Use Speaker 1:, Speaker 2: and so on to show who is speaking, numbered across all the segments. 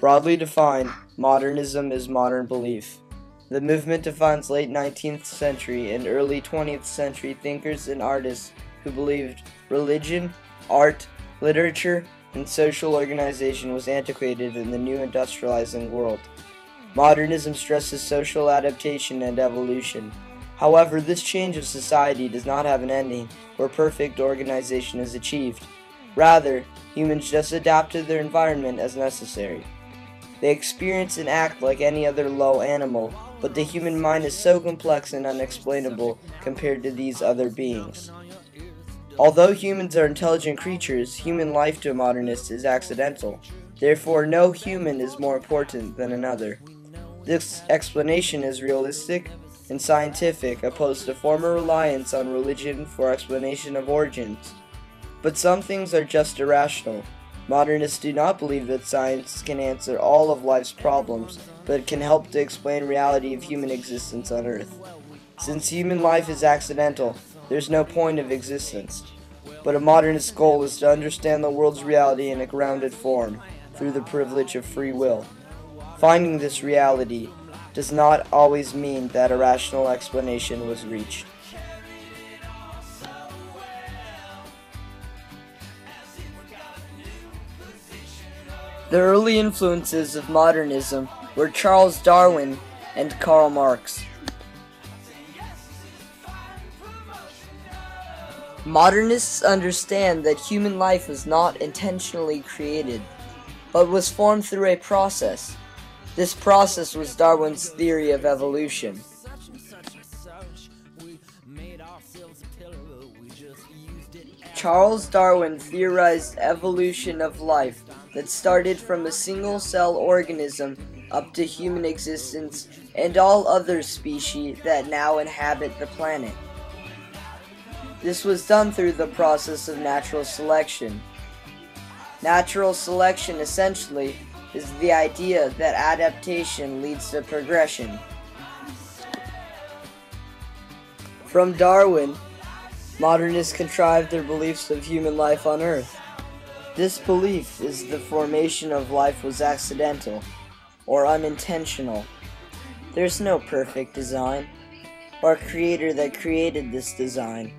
Speaker 1: Broadly defined, modernism is modern belief. The movement defines late 19th century and early 20th century thinkers and artists who believed religion, art, literature, and social organization was antiquated in the new industrializing world. Modernism stresses social adaptation and evolution. However, this change of society does not have an ending where perfect organization is achieved. Rather, humans just adapt to their environment as necessary. They experience and act like any other low animal, but the human mind is so complex and unexplainable compared to these other beings. Although humans are intelligent creatures, human life to a modernist is accidental. Therefore, no human is more important than another. This explanation is realistic and scientific, opposed to former reliance on religion for explanation of origins. But some things are just irrational. Modernists do not believe that science can answer all of life's problems, but it can help to explain reality of human existence on Earth. Since human life is accidental, there's no point of existence. But a modernist goal is to understand the world's reality in a grounded form, through the privilege of free will. Finding this reality does not always mean that a rational explanation was reached. The early influences of modernism were Charles Darwin and Karl Marx. Modernists understand that human life was not intentionally created, but was formed through a process. This process was Darwin's theory of evolution. Charles Darwin theorized evolution of life that started from a single-cell organism up to human existence and all other species that now inhabit the planet. This was done through the process of natural selection. Natural selection essentially is the idea that adaptation leads to progression. From Darwin, modernists contrived their beliefs of human life on Earth. This belief is the formation of life was accidental or unintentional. There's no perfect design or creator that created this design.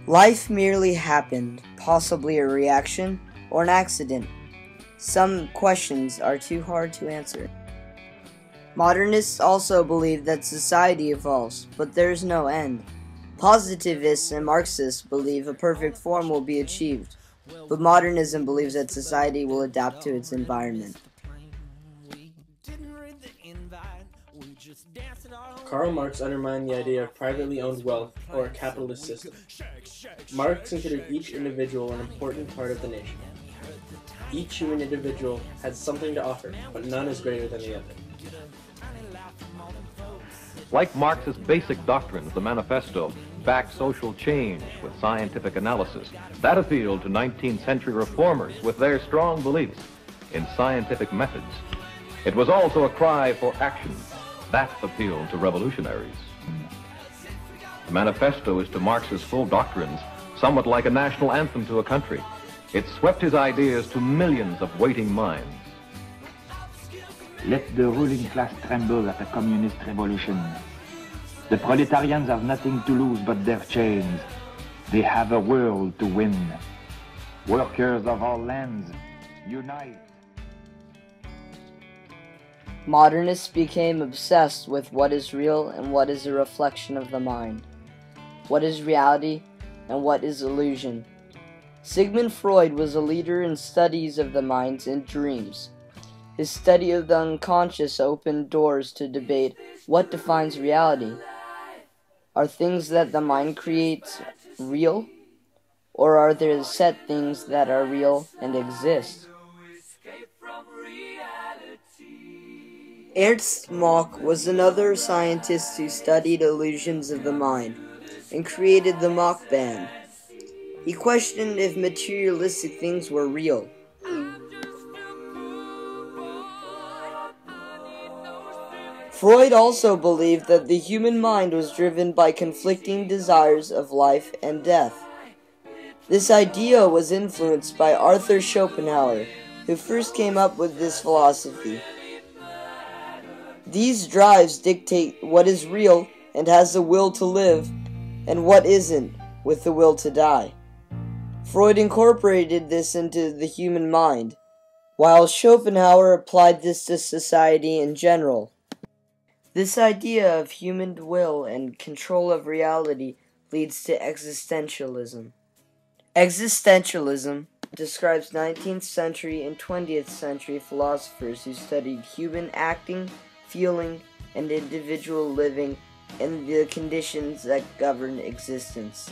Speaker 1: Life merely happened, possibly a reaction or an accident. Some questions are too hard to answer. Modernists also believe that society evolves, but there is no end. Positivists and Marxists believe a perfect form will be achieved, but modernism believes that society will adapt to its environment.
Speaker 2: Karl Marx undermined the idea of privately owned wealth or a capitalist system. Marx considered each individual an important part of the nation. Each human individual has something to offer, but none is greater than the other.
Speaker 3: Like Marx's basic doctrines, the manifesto backed social change with scientific analysis. That appealed to 19th century reformers with their strong beliefs in scientific methods. It was also a cry for action. That appealed to revolutionaries. The manifesto is to Marx's full doctrines somewhat like a national anthem to a country. It swept his ideas to millions of waiting minds.
Speaker 4: Let the ruling class tremble at a communist revolution. The proletarians have nothing to lose but their chains. They have a world to win. Workers of all lands, unite.
Speaker 1: Modernists became obsessed with what is real and what is a reflection of the mind. What is reality and what is illusion. Sigmund Freud was a leader in studies of the mind and dreams. His study of the unconscious opened doors to debate what defines reality. Are things that the mind creates real? Or are there set things that are real and exist? Ernst Mach was another scientist who studied illusions of the mind and created the Mach band. He questioned if materialistic things were real. Freud also believed that the human mind was driven by conflicting desires of life and death. This idea was influenced by Arthur Schopenhauer, who first came up with this philosophy. These drives dictate what is real and has the will to live, and what isn't, with the will to die. Freud incorporated this into the human mind, while Schopenhauer applied this to society in general. This idea of human will and control of reality leads to existentialism. Existentialism describes 19th century and 20th century philosophers who studied human acting, feeling, and individual living and the conditions that govern existence.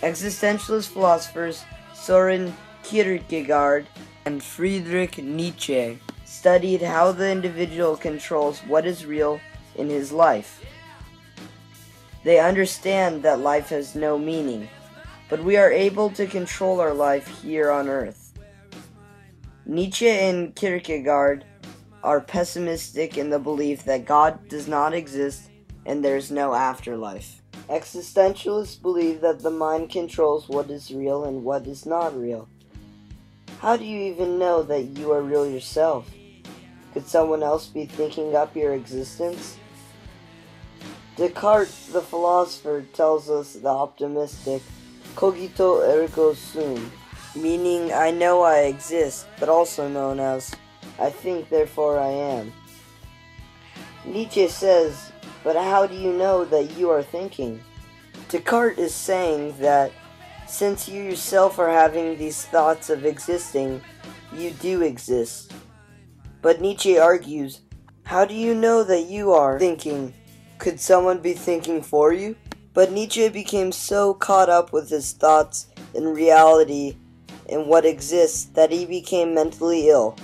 Speaker 1: Existentialist philosophers Søren Kierkegaard and Friedrich Nietzsche studied how the individual controls what is real in his life. They understand that life has no meaning, but we are able to control our life here on earth. Nietzsche and Kierkegaard are pessimistic in the belief that God does not exist and there is no afterlife. Existentialists believe that the mind controls what is real and what is not real. How do you even know that you are real yourself? Could someone else be thinking up your existence? Descartes, the philosopher, tells us the optimistic cogito ergo sum, meaning I know I exist, but also known as I think therefore I am. Nietzsche says, but how do you know that you are thinking? Descartes is saying that since you yourself are having these thoughts of existing, you do exist. But Nietzsche argues, how do you know that you are thinking? Could someone be thinking for you? But Nietzsche became so caught up with his thoughts and reality and what exists that he became mentally ill.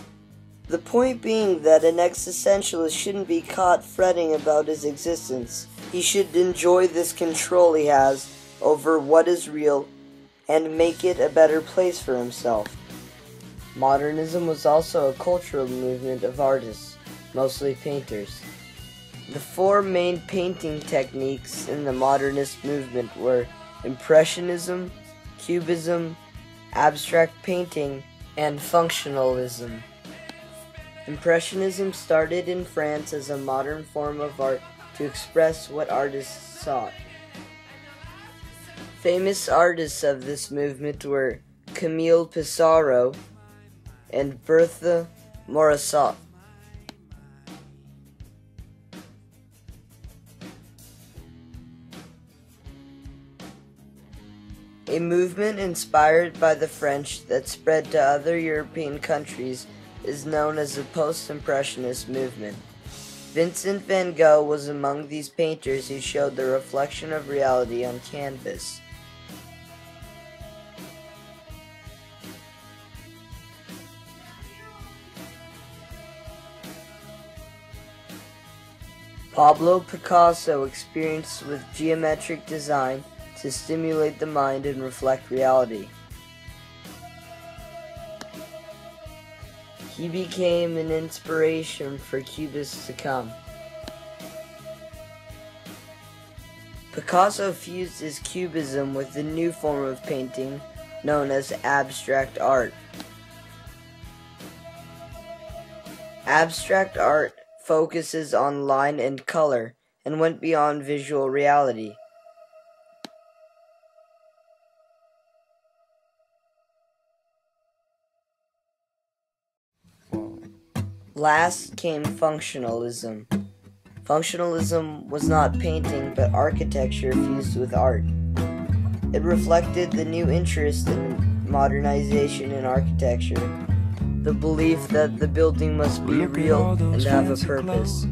Speaker 1: The point being that an existentialist shouldn't be caught fretting about his existence. He should enjoy this control he has over what is real and make it a better place for himself. Modernism was also a cultural movement of artists, mostly painters. The four main painting techniques in the modernist movement were Impressionism, Cubism, abstract painting, and functionalism. Impressionism started in France as a modern form of art to express what artists sought. Famous artists of this movement were Camille Pissarro and Berthe Morisot. A movement inspired by the French that spread to other European countries is known as the post-impressionist movement. Vincent van Gogh was among these painters who showed the reflection of reality on canvas. Pablo Picasso experienced with geometric design to stimulate the mind and reflect reality. He became an inspiration for Cubists to come. Picasso fused his cubism with the new form of painting known as abstract art. Abstract art focuses on line and color and went beyond visual reality. Last came functionalism. Functionalism was not painting but architecture fused with art. It reflected the new interest in modernization in architecture, the belief that the building must be real and have a purpose.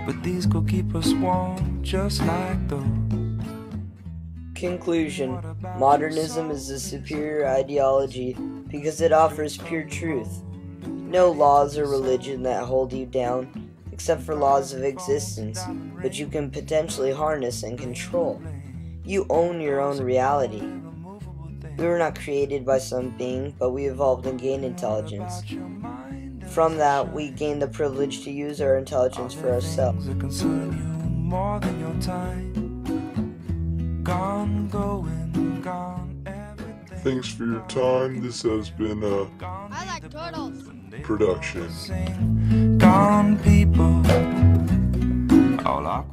Speaker 5: But these could keep us warm just like those.
Speaker 1: Conclusion: modernism is a superior ideology because it offers pure truth. No laws or religion that hold you down, except for laws of existence, which you can potentially harness and control. You own your own reality. We were not created by some being, but we evolved and gained intelligence. From that, we gain the privilege to use our intelligence for ourselves.
Speaker 5: Gone, going, gone, everything.
Speaker 6: Thanks for your time. This has been a
Speaker 7: I like turtles.
Speaker 6: production.
Speaker 5: Gone people. All